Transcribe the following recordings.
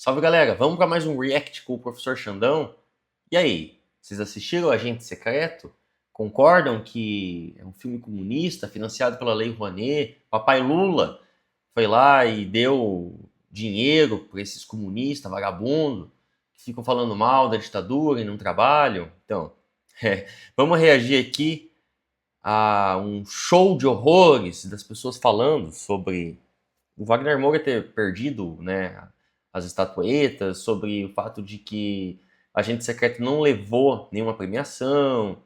Salve galera, vamos para mais um React com o professor Xandão? E aí, vocês assistiram Agente Secreto? Concordam que é um filme comunista financiado pela Lei Rouanet? Papai Lula foi lá e deu dinheiro para esses comunistas vagabundos que ficam falando mal da ditadura e não trabalham? Então, vamos reagir aqui a um show de horrores das pessoas falando sobre o Wagner Moura ter perdido, né, as estatuetas, sobre o fato de que Agente Secreto não levou nenhuma premiação.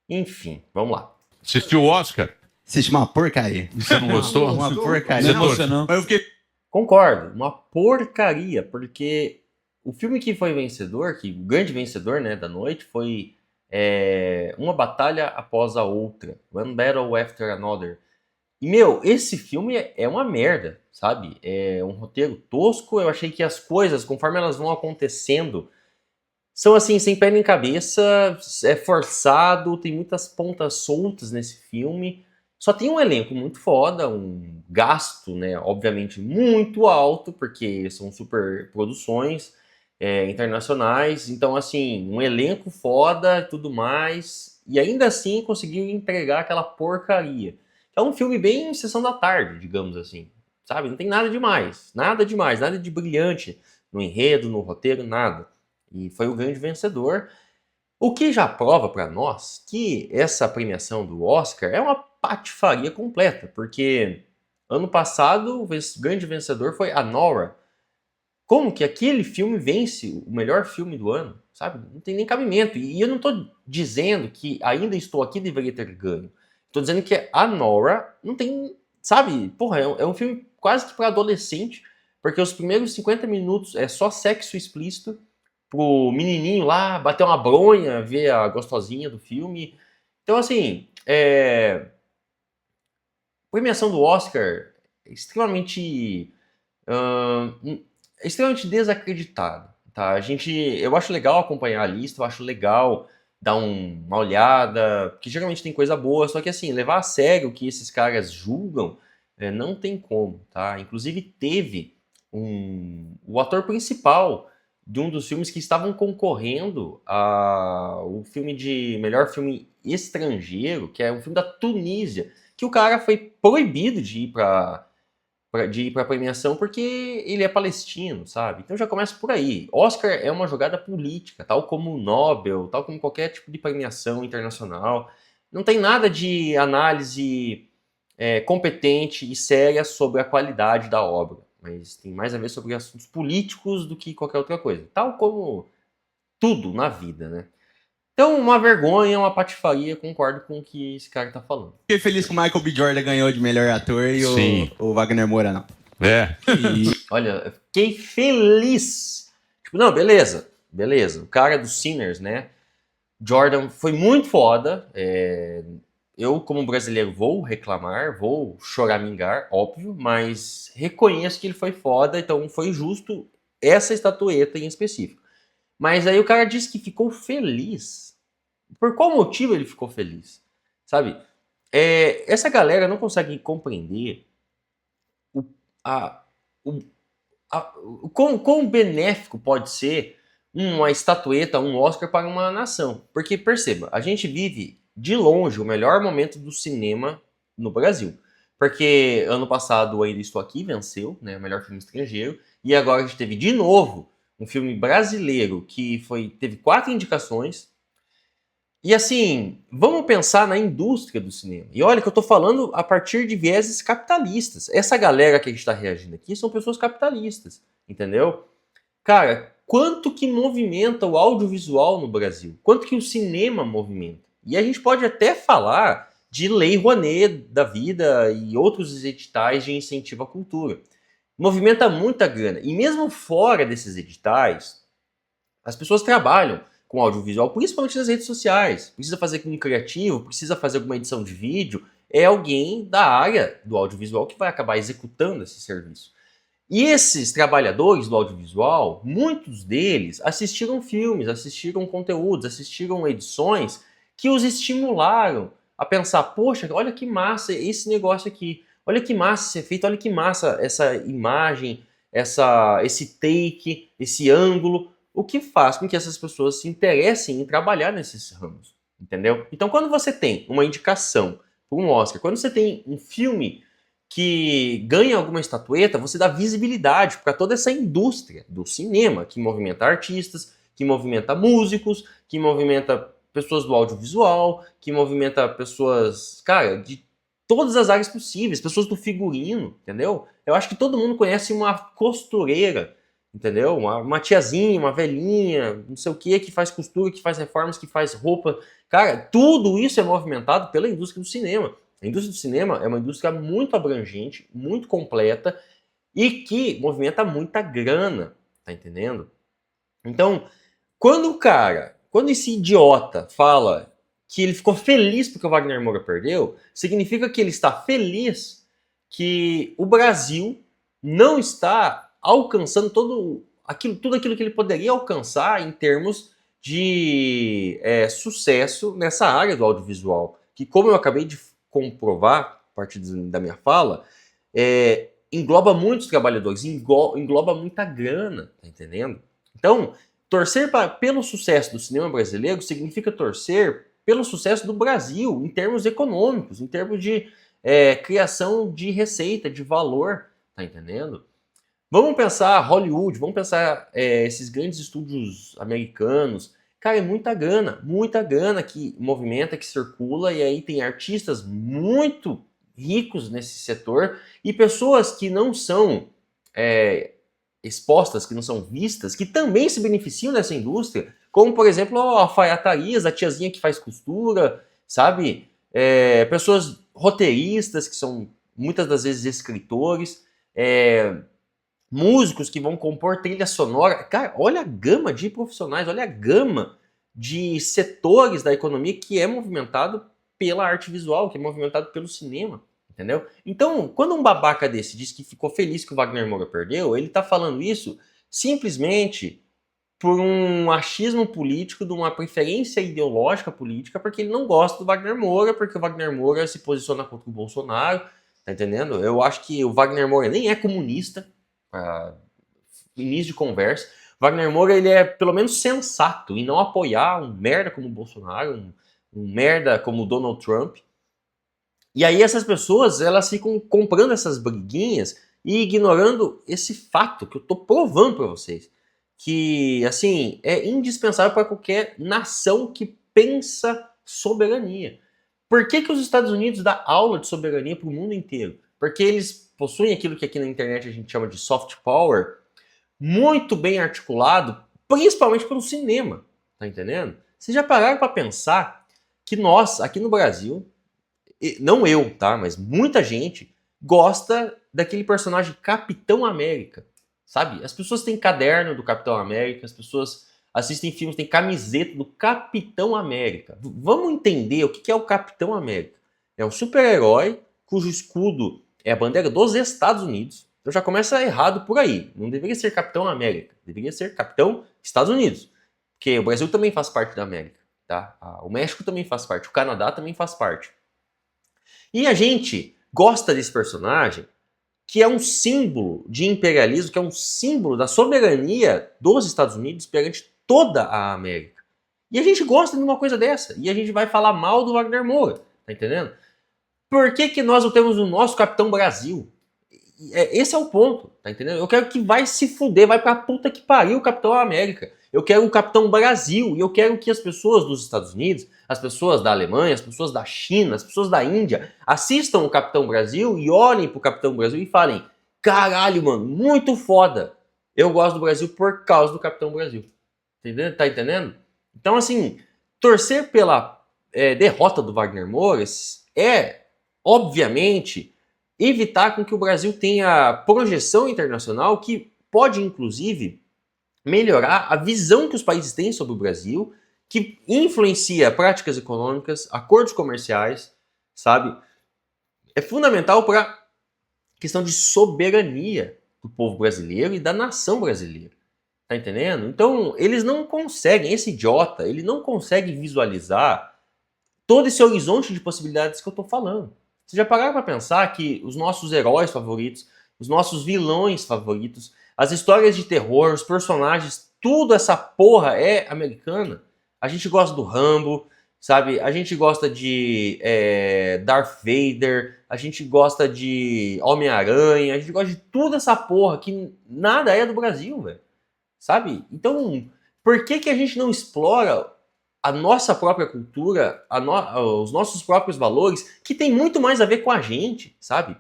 Enfim, vamos lá. Assistiu o Oscar? Assisti uma porcaria. Você não gostou? Uma porcaria. Não, você não. Mas eu fiquei... Concordo, uma porcaria, porque o filme que foi vencedor, que o grande vencedor, né, da noite, foi Uma Batalha Após a Outra, One Battle After Another. E, meu, esse filme é uma merda, sabe? É um roteiro tosco. Eu achei que as coisas, conforme elas vão acontecendo, são assim, sem pé nem cabeça, é forçado, tem muitas pontas soltas nesse filme. Só tem um elenco muito foda, um gasto, né, obviamente muito alto, porque são super produções internacionais. Então, assim, um elenco foda e tudo mais. E ainda assim conseguiu entregar aquela porcaria. É um filme bem sessão da tarde, digamos assim, sabe? Não tem nada demais, nada demais, nada de brilhante no enredo, no roteiro, nada. E foi o grande vencedor, o que já prova para nós que essa premiação do Oscar é uma patifaria completa, porque ano passado o grande vencedor foi a Nora. Como que aquele filme vence o melhor filme do ano, sabe? Não tem nem cabimento. E eu não estou dizendo que Ainda Estou Aqui deveria ter ganho. Estou dizendo que a Nora não tem, sabe? Porra, é um filme quase que para adolescente, porque os primeiros 50 minutos é só sexo explícito pro menininho lá bater uma bronha, ver a gostosinha do filme. Então, assim, premiação do Oscar é extremamente desacreditado, tá? Eu acho legal acompanhar a lista, eu acho legal dar uma olhada, que geralmente tem coisa boa, só que assim, levar a sério o que esses caras julgam, não tem como, tá? Inclusive teve o ator principal de um dos filmes que estavam concorrendo ao filme de melhor filme estrangeiro, que é um filme da Tunísia, que o cara foi proibido de ir para premiação porque ele é palestino, sabe? Então já começa por aí. Oscar é uma jogada política, tal como o Nobel, tal como qualquer tipo de premiação internacional. Não tem nada de análise competente e séria sobre a qualidade da obra, mas tem mais a ver sobre assuntos políticos do que qualquer outra coisa. Tal como tudo na vida, né? Então, uma vergonha, uma patifaria, concordo com o que esse cara tá falando. Fiquei feliz que o Michael B. Jordan ganhou de melhor ator e o Wagner Moura não. Olha, eu fiquei feliz. Tipo, não, beleza. O cara do Sinners, né? Jordan foi muito foda. Eu, como brasileiro, vou reclamar, vou choramingar, óbvio, mas reconheço que ele foi foda, então foi justo essa estatueta em específico. Mas aí o cara disse que ficou feliz. Por qual motivo ele ficou feliz? Sabe? Essa galera não consegue compreender o quão benéfico pode ser uma estatueta, um Oscar para uma nação. Porque, perceba, a gente vive de longe o melhor momento do cinema no Brasil. Porque ano passado o Ainda Estou Aqui venceu, né, o melhor filme estrangeiro, e agora a gente teve de novo um filme brasileiro que teve 4 indicações. E assim, vamos pensar na indústria do cinema. E olha que eu tô falando a partir de vieses capitalistas. Essa galera que a gente tá reagindo aqui são pessoas capitalistas, entendeu? Cara, quanto que movimenta o audiovisual no Brasil? Quanto que o cinema movimenta? E a gente pode até falar de Lei Rouanet da vida e outros editais de incentivo à cultura. Movimenta muita grana. E mesmo fora desses editais, as pessoas trabalham com audiovisual, principalmente nas redes sociais. Precisa fazer com um criativo, precisa fazer alguma edição de vídeo. É alguém da área do audiovisual que vai acabar executando esse serviço. E esses trabalhadores do audiovisual, muitos deles assistiram filmes, assistiram conteúdos, assistiram edições que os estimularam a pensar, poxa, olha que massa esse negócio aqui, olha que massa esse efeito, olha que massa essa imagem, esse take, esse ângulo, o que faz com que essas pessoas se interessem em trabalhar nesses ramos, entendeu? Então, quando você tem uma indicação para um Oscar, quando você tem um filme que ganha alguma estatueta, você dá visibilidade para toda essa indústria do cinema, que movimenta artistas, que movimenta músicos, que movimenta pessoas do audiovisual, que movimenta pessoas, cara, de todas as áreas possíveis, pessoas do figurino, entendeu? Eu acho que todo mundo conhece uma costureira, entendeu? Uma tiazinha, uma velhinha, não sei o que faz costura, que faz reformas, que faz roupa. Cara, tudo isso é movimentado pela indústria do cinema. A indústria do cinema é uma indústria muito abrangente, muito completa e que movimenta muita grana, tá entendendo? Então, quando esse idiota fala que ele ficou feliz porque o Wagner Moura perdeu, significa que ele está feliz que o Brasil não está alcançando tudo aquilo que ele poderia alcançar em termos de sucesso nessa área do audiovisual. Que, como eu acabei de comprovar, a partir da minha fala, engloba muitos trabalhadores, engloba muita grana, tá entendendo? Então, torcer pelo sucesso do cinema brasileiro significa torcer pelo sucesso do Brasil, em termos econômicos, em termos de criação de receita, de valor, tá entendendo? Vamos pensar Hollywood, vamos pensar esses grandes estúdios americanos. Cara, é muita grana que movimenta, que circula, e aí tem artistas muito ricos nesse setor e pessoas que não são expostas, que não são vistas, que também se beneficiam dessa indústria, como, por exemplo, a alfaiatarias, a tiazinha que faz costura, sabe? Pessoas roteiristas, que são muitas das vezes escritores, músicos que vão compor trilha sonora. Cara, olha a gama de profissionais, olha a gama de setores da economia que é movimentado pela arte visual, que é movimentado pelo cinema, entendeu? Então, quando um babaca desse diz que ficou feliz que o Wagner Moura perdeu, ele tá falando isso simplesmente por um achismo político, de uma preferência ideológica política, porque ele não gosta do Wagner Moura, porque o Wagner Moura se posiciona contra o Bolsonaro, tá entendendo? Eu acho que o Wagner Moura nem é comunista, início de conversa. Wagner Moura, ele é pelo menos sensato em não apoiar um merda como o Bolsonaro, um merda como o Donald Trump. E aí essas pessoas, elas ficam comprando essas briguinhas e ignorando esse fato que eu tô provando para vocês. Que, assim, é indispensável para qualquer nação que pensa soberania. Por que os Estados Unidos dão aula de soberania para o mundo inteiro? Porque eles possuem aquilo que aqui na internet a gente chama de soft power, muito bem articulado, principalmente pelo cinema, tá entendendo? Vocês já pararam para pensar que nós, aqui no Brasil, não eu, tá, mas muita gente gosta daquele personagem Capitão América, sabe? As pessoas têm caderno do Capitão América, as pessoas assistem filmes, têm camiseta do Capitão América. Vamos entender o que é o Capitão América. É um super-herói cujo escudo é a bandeira dos Estados Unidos. Então já começa errado por aí. Não deveria ser Capitão América, deveria ser Capitão Estados Unidos. Porque o Brasil também faz parte da América, tá? O México também faz parte, o Canadá também faz parte. E a gente gosta desse personagem que é um símbolo de imperialismo, que é um símbolo da soberania dos Estados Unidos perante toda a América. E a gente gosta de uma coisa dessa. E a gente vai falar mal do Wagner Moura, tá entendendo? Por que nós não temos o nosso Capitão Brasil? Esse é o ponto, tá entendendo? Eu quero que vai se fuder, vai pra puta que pariu o Capitão América. Eu quero o Capitão Brasil e eu quero que as pessoas dos Estados Unidos, as pessoas da Alemanha, as pessoas da China, as pessoas da Índia assistam o Capitão Brasil e olhem pro Capitão Brasil e falem: caralho, mano, muito foda. Eu gosto do Brasil por causa do Capitão Brasil. Entendeu? Tá entendendo? Então, assim, torcer pela derrota do Wagner Moura é, obviamente, evitar com que o Brasil tenha projeção internacional que pode, inclusive, melhorar a visão que os países têm sobre o Brasil, que influencia práticas econômicas, acordos comerciais, sabe? É fundamental para a questão de soberania do povo brasileiro e da nação brasileira. Tá entendendo? Então, eles não conseguem, esse idiota, ele não consegue visualizar todo esse horizonte de possibilidades que eu tô falando. Vocês já pararam para pensar que os nossos heróis favoritos, os nossos vilões favoritos, As histórias de terror, os personagens, tudo essa porra é americana. A gente gosta do Rambo, sabe? A gente gosta de Darth Vader, a gente gosta de Homem-Aranha, a gente gosta de tudo essa porra que nada é do Brasil, velho. Sabe? Então, por que a gente não explora a nossa própria cultura, os nossos próprios valores, que tem muito mais a ver com a gente, sabe?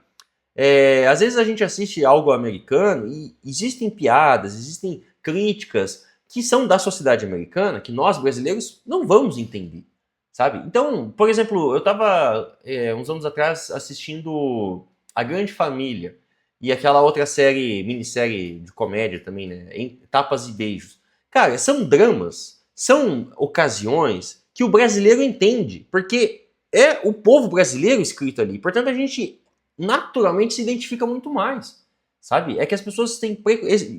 Às vezes a gente assiste algo americano e existem piadas, existem críticas que são da sociedade americana, que nós brasileiros não vamos entender, sabe? Então, por exemplo, eu estava uns anos atrás assistindo A Grande Família e aquela outra série, minissérie de comédia também, né? Tapas e Beijos. Cara, são dramas, são ocasiões que o brasileiro entende, porque é o povo brasileiro escrito ali. Portanto, a gente naturalmente se identifica muito mais, sabe? É que as pessoas têm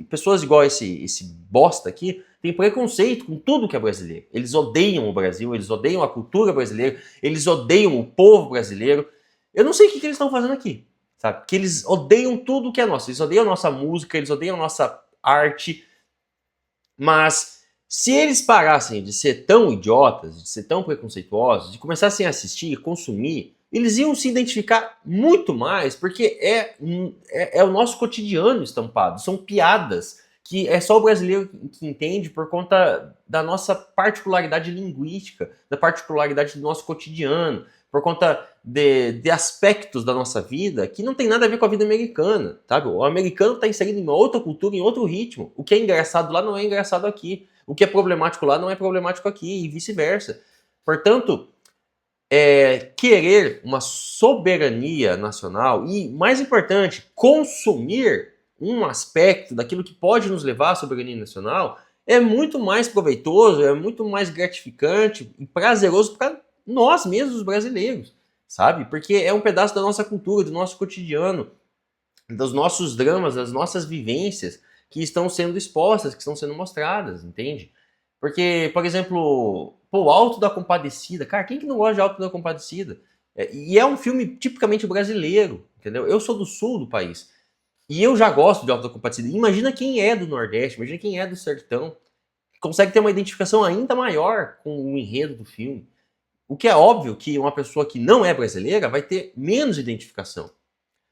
pessoas igual esse bosta aqui têm preconceito com tudo que é brasileiro. Eles odeiam o Brasil, eles odeiam a cultura brasileira, eles odeiam o povo brasileiro. Eu não sei o que eles estão fazendo aqui, sabe? Porque eles odeiam tudo que é nosso. Eles odeiam a nossa música, eles odeiam a nossa arte. Mas se eles parassem de ser tão idiotas, de ser tão preconceituosos, de começassem a assistir, consumir, eles iam se identificar muito mais, porque é o nosso cotidiano estampado. São piadas que é só o brasileiro que entende por conta da nossa particularidade linguística, da particularidade do nosso cotidiano, por conta de aspectos da nossa vida que não tem nada a ver com a vida americana, sabe? O americano está inserido em uma outra cultura, em outro ritmo. O que é engraçado lá não é engraçado aqui. O que é problemático lá não é problemático aqui, e vice-versa. Portanto, querer uma soberania nacional e, mais importante, consumir um aspecto daquilo que pode nos levar à soberania nacional é muito mais proveitoso, é muito mais gratificante e prazeroso para nós mesmos brasileiros, sabe? Porque é um pedaço da nossa cultura, do nosso cotidiano, dos nossos dramas, das nossas vivências que estão sendo expostas, que estão sendo mostradas, entende? Porque, por exemplo, o Alto da Compadecida, cara, quem que não gosta de Alto da Compadecida? E é um filme tipicamente brasileiro, entendeu? Eu sou do sul do país e eu já gosto de Alto da Compadecida. Imagina quem é do Nordeste, imagina quem é do Sertão, consegue ter uma identificação ainda maior com o enredo do filme. O que é óbvio que uma pessoa que não é brasileira vai ter menos identificação.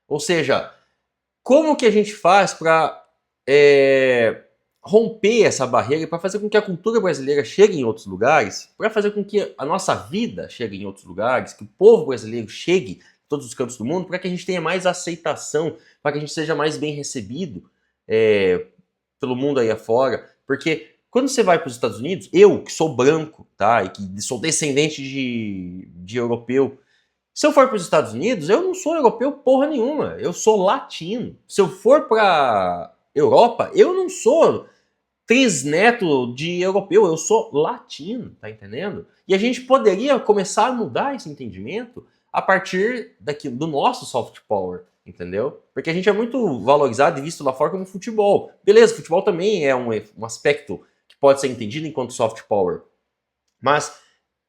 Ou seja, como que a gente faz para romper essa barreira e para fazer com que a cultura brasileira chegue em outros lugares, para fazer com que a nossa vida chegue em outros lugares, que o povo brasileiro chegue em todos os cantos do mundo, para que a gente tenha mais aceitação, para que a gente seja mais bem recebido pelo mundo aí afora. Porque quando você vai para os Estados Unidos, eu que sou branco, tá, e que sou descendente de europeu, se eu for para os Estados Unidos, eu não sou europeu porra nenhuma, eu sou latino. Se eu for para Europa, eu não sou trisneto de europeu, eu sou latino, tá entendendo? E a gente poderia começar a mudar esse entendimento a partir do nosso soft power, entendeu? Porque a gente é muito valorizado e visto lá fora como futebol. Beleza, futebol também é um aspecto que pode ser entendido enquanto soft power. Mas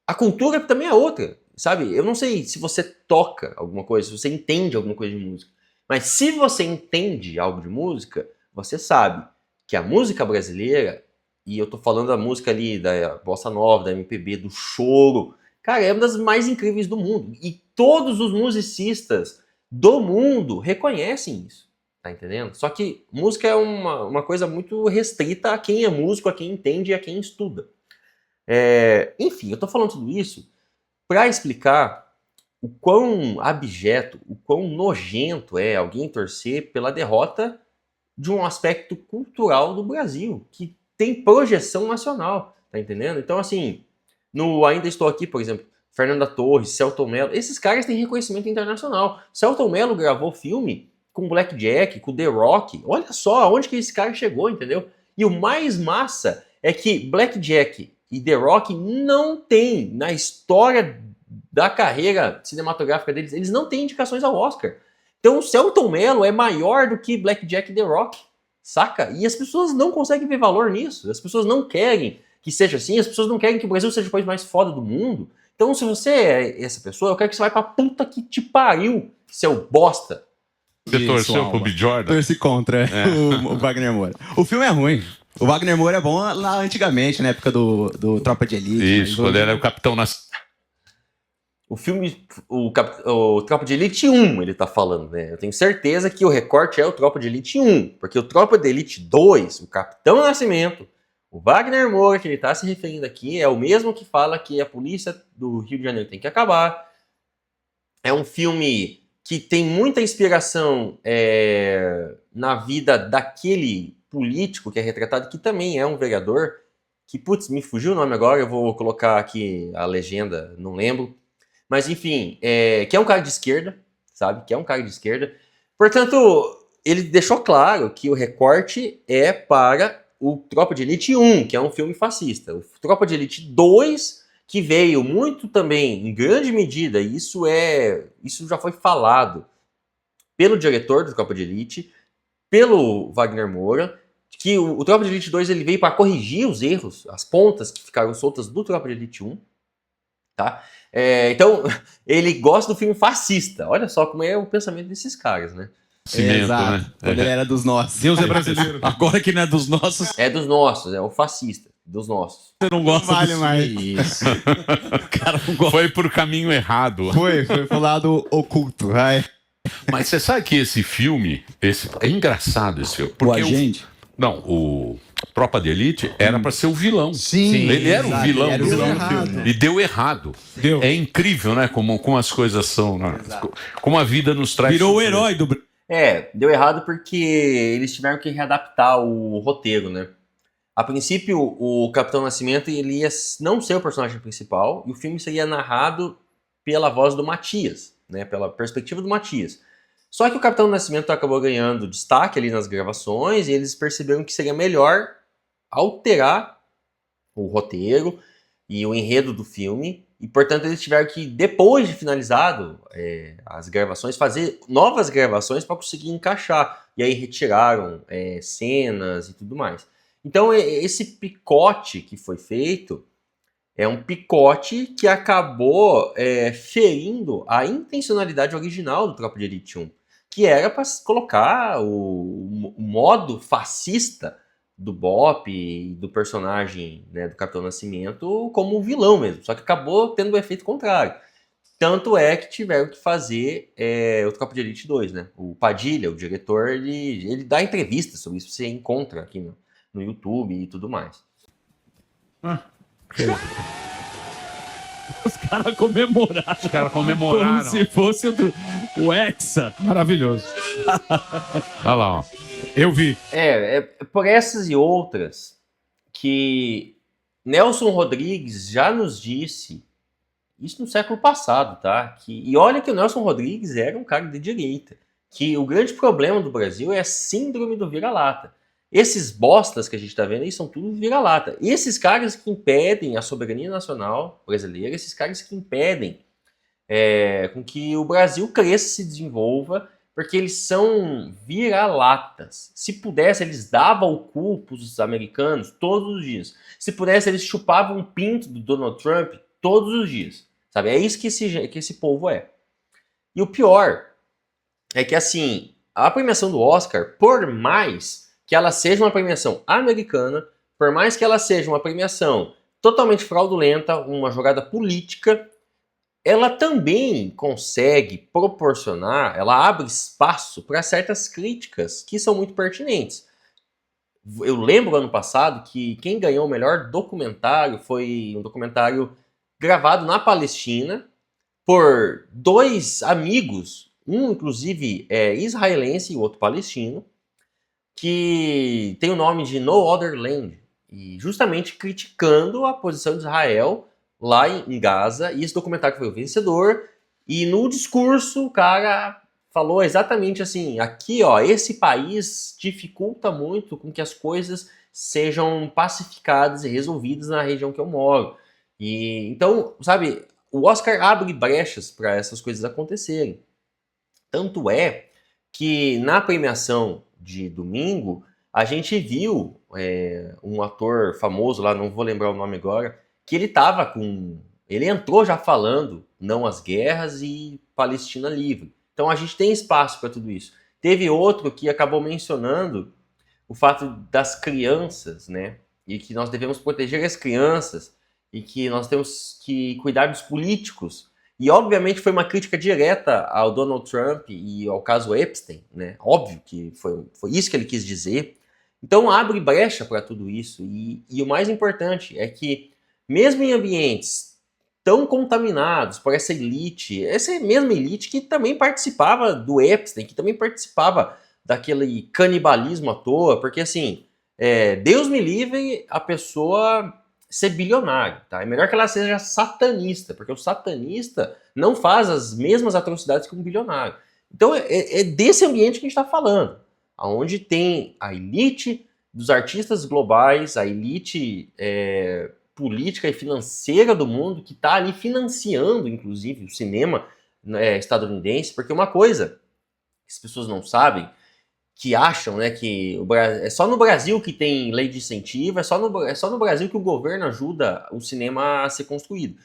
a cultura também é outra, sabe? Eu não sei se você toca alguma coisa, se você entende alguma coisa de música. Mas se você entende algo de música, você sabe que a música brasileira, e eu tô falando da música ali da bossa nova, da MPB, do choro, cara, é uma das mais incríveis do mundo. E todos os musicistas do mundo reconhecem isso, tá entendendo? Só que música é uma coisa muito restrita a quem é músico, a quem entende e a quem estuda. Enfim, eu tô falando tudo isso para explicar o quão abjeto, o quão nojento é alguém torcer pela derrota de um aspecto cultural do Brasil, que tem projeção nacional, tá entendendo? Então, assim, no Ainda Estou Aqui, por exemplo, Fernanda Torres, Selton Mello, esses caras têm reconhecimento internacional. Selton Mello gravou filme com Black Jack, com The Rock, olha só aonde que esse cara chegou, entendeu? E o mais massa é que Black Jack e The Rock não tem, na história da carreira cinematográfica deles, eles não têm indicações ao Oscar. Então o Selton Mello é maior do que Black Jack e The Rock, saca? E as pessoas não conseguem ver valor nisso, as pessoas não querem que seja assim, as pessoas não querem que o Brasil seja o país mais foda do mundo. Então se você é essa pessoa, eu quero que você vá pra puta que te pariu, seu bosta. Você torceu pro Bjorda? Torci contra o Wagner Moura. O filme é ruim. O Wagner Moura é bom lá antigamente, na época do Tropa de Elite. Isso, quando ele era o capitão nas... O filme, o Tropa de Elite 1, ele tá falando, né? Eu tenho certeza que o recorte é o Tropa de Elite 1, porque o Tropa de Elite 2, o Capitão Nascimento, o Wagner Moura, que ele tá se referindo aqui, é o mesmo que fala que a polícia do Rio de Janeiro tem que acabar. É um filme que tem muita inspiração na vida daquele político que é retratado, que também é um vereador, que, putz, me fugiu o nome agora, eu vou colocar aqui a legenda, não lembro. Mas, enfim, que é um cara de esquerda, sabe? Que é um cara de esquerda. Portanto, ele deixou claro que o recorte é para o Tropa de Elite 1, que é um filme fascista. O Tropa de Elite 2, que veio muito também, em grande medida, e isso já foi falado pelo diretor do Tropa de Elite, pelo Wagner Moura, que o Tropa de Elite 2 ele veio para corrigir os erros, as pontas que ficaram soltas do Tropa de Elite 1, tá? Então, ele gosta do filme fascista. Olha só como é o pensamento desses caras, né? Cimento, né? Quando ele era dos nossos. Deus é brasileiro. Agora que não é dos nossos. É dos nossos, é o fascista, dos nossos. Você não gosta vale do mais. Isso. Cara, foi por caminho errado. Foi pro lado oculto, vai. Mas você sabe que esse filme, é engraçado esse filme. Porque o agente? o Tropa de Elite era pra ser o vilão. Sim. Ele era o vilão era o do vilão filme. do filme. E deu errado. Deu. É incrível, né? Como as coisas são. Né? Como a vida nos traz. Virou o herói do... Deu errado porque eles tiveram que readaptar o roteiro, né? A princípio, o Capitão Nascimento ele ia não ser o personagem principal, e o filme seria narrado pela voz do Matias, né? Pela perspectiva do Matias. Só que o Capitão Nascimento acabou ganhando destaque ali nas gravações, e eles perceberam que seria melhor alterar o roteiro e o enredo do filme, e portanto eles tiveram que, depois de finalizado as gravações, fazer novas gravações para conseguir encaixar, e aí retiraram cenas e tudo mais. Então esse picote que foi feito é um picote que acabou ferindo a intencionalidade original do Tropa de Elite 1, que era para colocar o modo fascista do Bop e do personagem, né, do Capitão Nascimento como um vilão mesmo. Só que acabou tendo o efeito contrário. Tanto é que tiveram que fazer o Tropa de Elite 2, né? O Padilha, o diretor, ele dá entrevistas sobre isso. Você encontra aqui no YouTube e tudo mais. Os caras comemoraram. Os caras comemoraram. Como se fosse o Hexa. Maravilhoso. Olha lá, ó. Eu vi. Por essas e outras que Nelson Rodrigues já nos disse, isso no século passado, tá? E olha que o Nelson Rodrigues era um cara de direita, que o grande problema do Brasil é a síndrome do vira-lata. Esses bostas que a gente tá vendo aí são tudo vira-lata. E esses caras que impedem a soberania nacional brasileira, esses caras que impedem com que o Brasil cresça e se desenvolva, porque eles são vira-latas. Se pudesse, eles davam o cu pros americanos todos os dias. Se pudesse, eles chupavam um pinto do Donald Trump todos os dias. Sabe? É isso que esse povo é. E o pior é que, assim, a premiação do Oscar, por mais que ela seja uma premiação americana, por mais que ela seja uma premiação totalmente fraudulenta, uma jogada política, ela também consegue proporcionar, ela abre espaço para certas críticas que são muito pertinentes. Eu lembro ano passado que quem ganhou o melhor documentário foi um documentário gravado na Palestina por dois amigos, um inclusive israelense e o outro palestino, que tem o nome de No Other Land, e justamente criticando a posição de Israel lá em Gaza, e esse documentário foi o vencedor, e no discurso o cara falou exatamente assim, aqui ó, esse país dificulta muito com que as coisas sejam pacificadas e resolvidas na região que eu moro. E então, sabe, o Oscar abre brechas para essas coisas acontecerem. Tanto é que na premiação de domingo, a gente viu um ator famoso lá, não vou lembrar o nome agora, que ele entrou já falando não às guerras e Palestina livre. Então a gente tem espaço para tudo isso. Teve outro que acabou mencionando o fato das crianças, né? E que nós devemos proteger as crianças e que nós temos que cuidar dos políticos. E, obviamente, foi uma crítica direta ao Donald Trump e ao caso Epstein, né? Óbvio que foi isso que ele quis dizer. Então, abre brecha para tudo isso. E o mais importante é que, mesmo em ambientes tão contaminados por essa mesma elite que também participava do Epstein, que também participava daquele canibalismo à toa, porque assim, Deus me livre a pessoa ser bilionário, tá? É melhor que ela seja satanista, porque o satanista não faz as mesmas atrocidades que um bilionário. Então é desse ambiente que a gente está falando, onde tem a elite dos artistas globais, a elite política e financeira do mundo que está ali financiando, inclusive, o cinema estadunidense, porque uma coisa que as pessoas não sabem, que acham, né, que é só no Brasil que tem lei de incentivo, é só no Brasil que o governo ajuda o cinema a ser construído.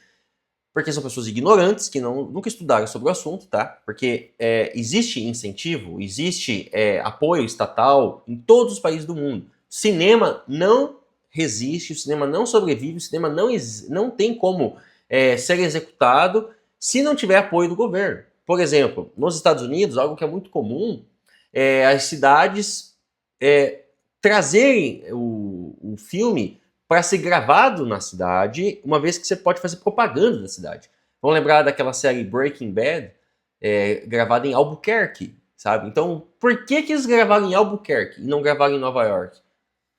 Porque são pessoas ignorantes, que nunca estudaram sobre o assunto, tá? Porque existe incentivo, existe apoio estatal em todos os países do mundo. Cinema não resiste, o cinema não sobrevive, o cinema não tem como ser executado se não tiver apoio do governo. Por exemplo, nos Estados Unidos, algo que é muito comum as cidades trazerem o filme para ser gravado na cidade, uma vez que você pode fazer propaganda da cidade. Vamos lembrar daquela série Breaking Bad, gravada em Albuquerque, sabe? Então, por que eles gravaram em Albuquerque e não gravaram em Nova York?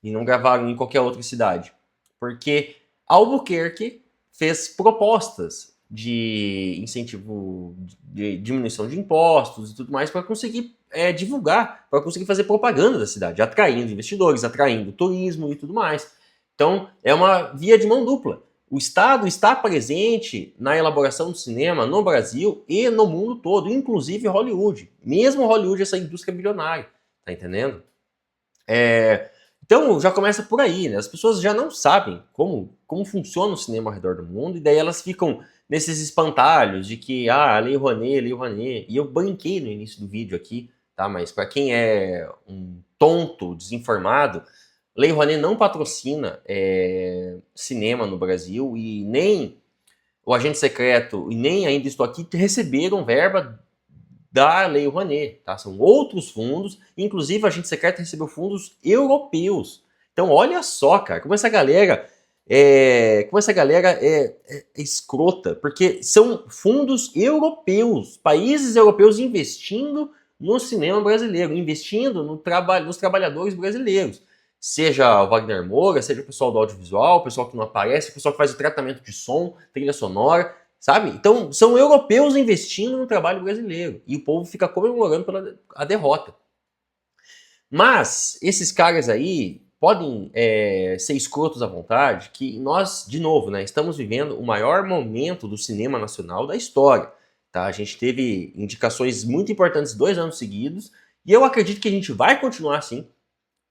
E não gravaram em qualquer outra cidade? Porque Albuquerque fez propostas de incentivo, de diminuição de impostos e tudo mais para conseguir divulgar, para conseguir fazer propaganda da cidade, atraindo investidores, atraindo turismo e tudo mais. Então, é uma via de mão dupla. O Estado está presente na elaboração do cinema no Brasil e no mundo todo, inclusive Hollywood. Mesmo Hollywood, essa indústria bilionária, tá entendendo? Então, já começa por aí, né? As pessoas já não sabem como funciona o cinema ao redor do mundo, e daí elas ficam nesses espantalhos de que, Lei Rouanet. E eu brinquei no início do vídeo aqui, tá? Mas para quem é um tonto, desinformado, Lei Rouanet não patrocina cinema no Brasil, e nem o Agente Secreto e nem Ainda Estou Aqui receberam verba da Lei Rouanet, tá? São outros fundos, inclusive o Agente Secreto recebeu fundos europeus. Então olha só, cara, como essa galera é escrota, porque são fundos europeus, países europeus investindo no cinema brasileiro, investindo nos trabalhadores brasileiros. Seja o Wagner Moura, seja o pessoal do audiovisual, o pessoal que não aparece, o pessoal que faz o tratamento de som, trilha sonora, sabe? Então, são europeus investindo no trabalho brasileiro. E o povo fica comemorando a derrota. Mas, esses caras aí podem ser escrotos à vontade, que nós, de novo, né, estamos vivendo o maior momento do cinema nacional da história. Tá? A gente teve indicações muito importantes 2 anos seguidos, e eu acredito que a gente vai continuar assim.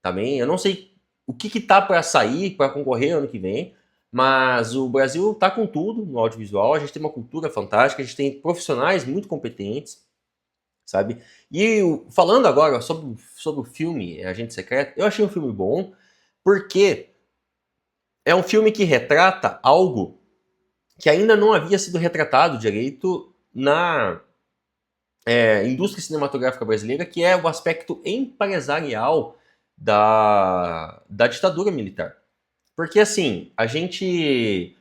Também, eu não sei o que tá para sair, para concorrer ano que vem, mas o Brasil tá com tudo no audiovisual, a gente tem uma cultura fantástica, a gente tem profissionais muito competentes, sabe? E falando agora sobre o filme Agente Secreto, eu achei um filme bom, porque é um filme que retrata algo que ainda não havia sido retratado direito na indústria cinematográfica brasileira, que é o aspecto empresarial da ditadura militar. Porque, assim, a gente,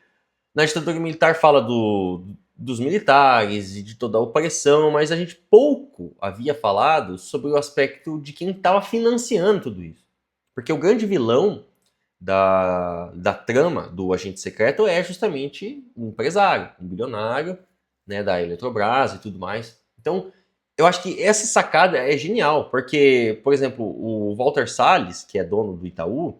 na ditadura militar, fala dos militares e de toda a opressão, mas a gente pouco havia falado sobre o aspecto de quem estava financiando tudo isso. Porque o grande vilão da trama do Agente Secreto é justamente um empresário, um bilionário, né, da Eletrobras e tudo mais. Então, eu acho que essa sacada é genial, porque, por exemplo, o Walter Salles, que é dono do Itaú,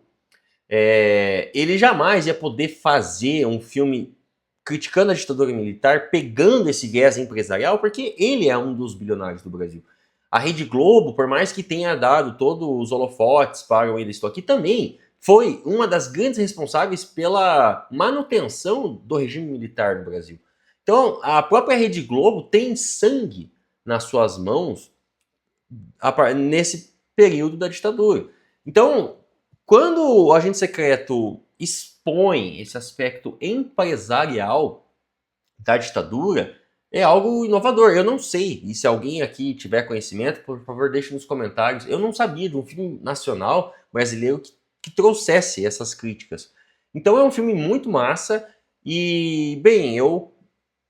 ele jamais ia poder fazer um filme criticando a ditadura militar, pegando esse viés empresarial, porque ele é um dos bilionários do Brasil. A Rede Globo, por mais que tenha dado todos os holofotes para o Ainda Estou Aqui, também foi uma das grandes responsáveis pela manutenção do regime militar no Brasil. Então, a própria Rede Globo tem sangue nas suas mãos nesse período da ditadura. Então, quando o agente secreto expõe esse aspecto empresarial da ditadura, é algo inovador. Eu não sei, e se alguém aqui tiver conhecimento, por favor, deixe nos comentários. Eu não sabia de um filme nacional brasileiro que trouxesse essas críticas. Então é um filme muito massa e, bem, eu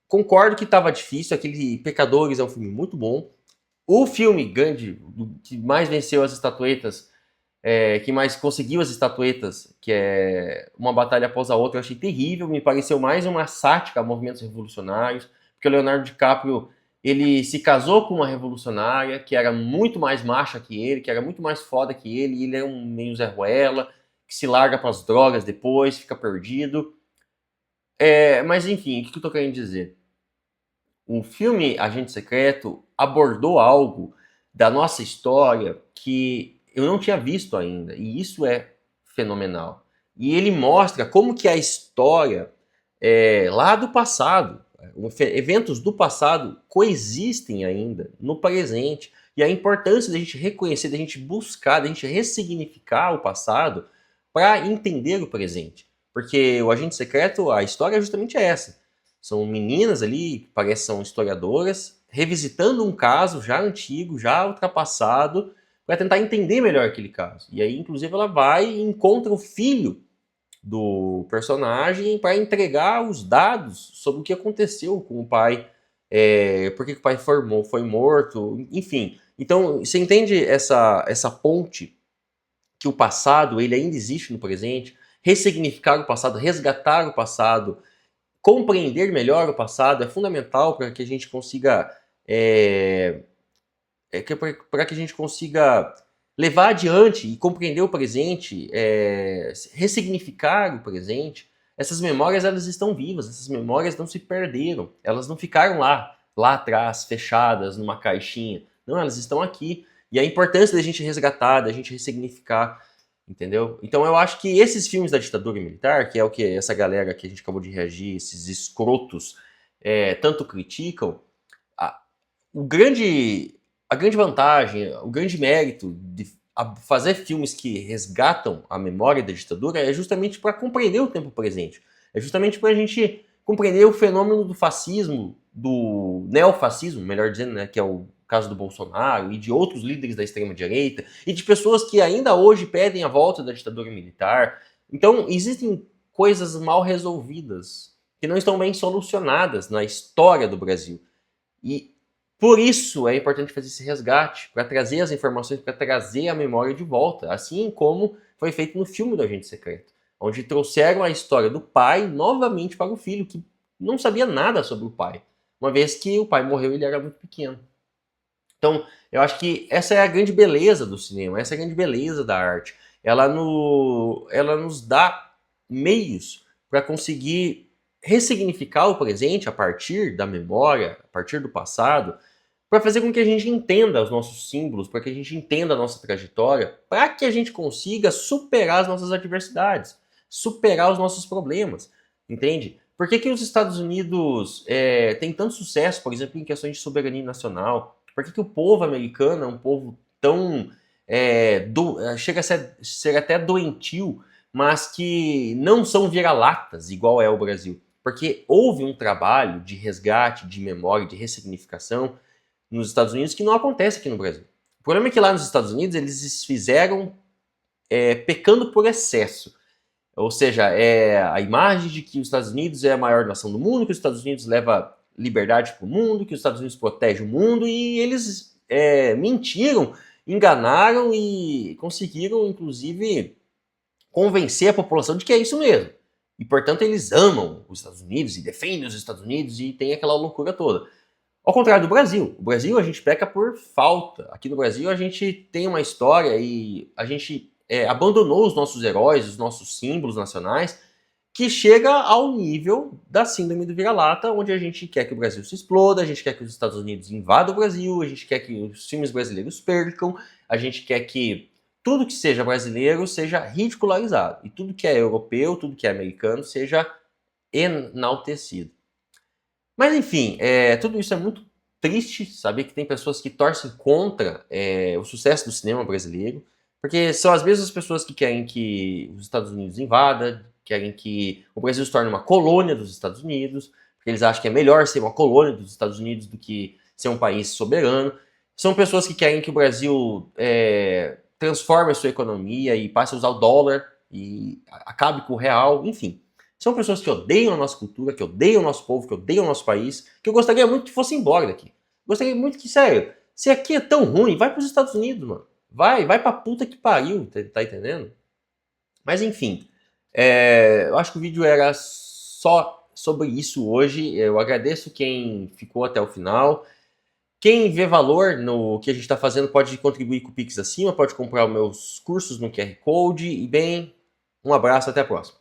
concordo que estava difícil. Aquele Pecadores é um filme muito bom. O filme grande, que mais venceu as estatuetas, que mais conseguiu as estatuetas, que é Uma Batalha Após a Outra, eu achei terrível. Me pareceu mais uma sátira a movimentos revolucionários, porque o Leonardo DiCaprio, ele se casou com uma revolucionária que era muito mais macha que ele, que era muito mais foda que ele, e ele é um meio Zé Ruela, que se larga para as drogas depois, fica perdido. Mas enfim, o que eu tô querendo dizer? O filme Agente Secreto abordou algo da nossa história que eu não tinha visto ainda, e isso é fenomenal. E ele mostra como que a história lá do passado, eventos do passado coexistem ainda no presente, e a importância da gente reconhecer, da gente buscar, da gente ressignificar o passado para entender o presente. Porque o Agente Secreto, a história é justamente essa. São meninas ali, que parecem são historiadoras, revisitando um caso já antigo, já ultrapassado, para tentar entender melhor aquele caso. E aí, inclusive, ela vai e encontra o filho do personagem para entregar os dados sobre o que aconteceu com o pai, por que o pai foi morto, enfim. Então, você entende essa ponte que o passado ele ainda existe no presente, ressignificar o passado, resgatar o passado, compreender melhor o passado é fundamental para que a gente consiga para que a gente consiga levar adiante e compreender o presente, ressignificar o presente. Essas memórias elas estão vivas, essas memórias não se perderam, elas não ficaram lá atrás, fechadas numa caixinha. Não, elas estão aqui. E a importância da gente resgatar, da gente ressignificar, entendeu? Então eu acho que esses filmes da ditadura militar, que é o que essa galera que a gente acabou de reagir, esses escrotos, tanto criticam, a grande vantagem, o grande mérito de fazer filmes que resgatam a memória da ditadura é justamente para compreender o tempo presente. É justamente para a gente compreender o fenômeno do fascismo, do neofascismo, melhor dizendo, né, que é o caso do Bolsonaro e de outros líderes da extrema-direita e de pessoas que ainda hoje pedem a volta da ditadura militar. Então, existem coisas mal resolvidas que não estão bem solucionadas na história do Brasil. E por isso é importante fazer esse resgate, para trazer as informações, para trazer a memória de volta, assim como foi feito no filme do Agente Secreto, onde trouxeram a história do pai novamente para o filho, que não sabia nada sobre o pai, uma vez que o pai morreu e ele era muito pequeno. Então, eu acho que essa é a grande beleza do cinema, essa é a grande beleza da arte. Ela nos dá meios para conseguir ressignificar o presente a partir da memória, a partir do passado, para fazer com que a gente entenda os nossos símbolos, para que a gente entenda a nossa trajetória, para que a gente consiga superar as nossas adversidades, superar os nossos problemas, entende? Por que os Estados Unidos têm tanto sucesso, por exemplo, em questões de soberania nacional? Por que o povo americano é um povo tão... chega a ser até doentio, mas que não são vira-latas, igual é o Brasil? Porque houve um trabalho de resgate, de memória, de ressignificação nos Estados Unidos que não acontece aqui no Brasil. O problema é que lá nos Estados Unidos eles fizeram pecando por excesso. Ou seja, a imagem de que os Estados Unidos é a maior nação do mundo, que os Estados Unidos leva liberdade para o mundo, que os Estados Unidos protege o mundo, e eles mentiram, enganaram e conseguiram, inclusive, convencer a população de que é isso mesmo. E, portanto, eles amam os Estados Unidos e defendem os Estados Unidos e tem aquela loucura toda. Ao contrário do Brasil. O Brasil a gente peca por falta. Aqui no Brasil a gente tem uma história e a gente abandonou os nossos heróis, os nossos símbolos nacionais, que chega ao nível da síndrome do vira-lata, onde a gente quer que o Brasil se exploda, a gente quer que os Estados Unidos invadam o Brasil, a gente quer que os filmes brasileiros percam, a gente quer que tudo que seja brasileiro seja ridicularizado, e tudo que é europeu, tudo que é americano seja enaltecido. Mas enfim, tudo isso é muito triste saber que tem pessoas que torcem contra o sucesso do cinema brasileiro, porque são as mesmas pessoas que querem que os Estados Unidos invada, querem que o Brasil se torne uma colônia dos Estados Unidos, porque eles acham que é melhor ser uma colônia dos Estados Unidos do que ser um país soberano. São pessoas que querem que o Brasil transforme a sua economia e passe a usar o dólar e acabe com o real, enfim. São pessoas que odeiam a nossa cultura, que odeiam o nosso povo, que odeiam o nosso país, que eu gostaria muito que fosse embora daqui. Gostaria muito que, sério, se aqui é tão ruim, vai para os Estados Unidos, mano. Vai pra puta que pariu, tá entendendo? Mas enfim, eu acho que o vídeo era só sobre isso hoje. Eu agradeço quem ficou até o final. Quem vê valor no que a gente está fazendo pode contribuir com o Pix acima, pode comprar os meus cursos no QR Code. E bem, um abraço, até a próxima.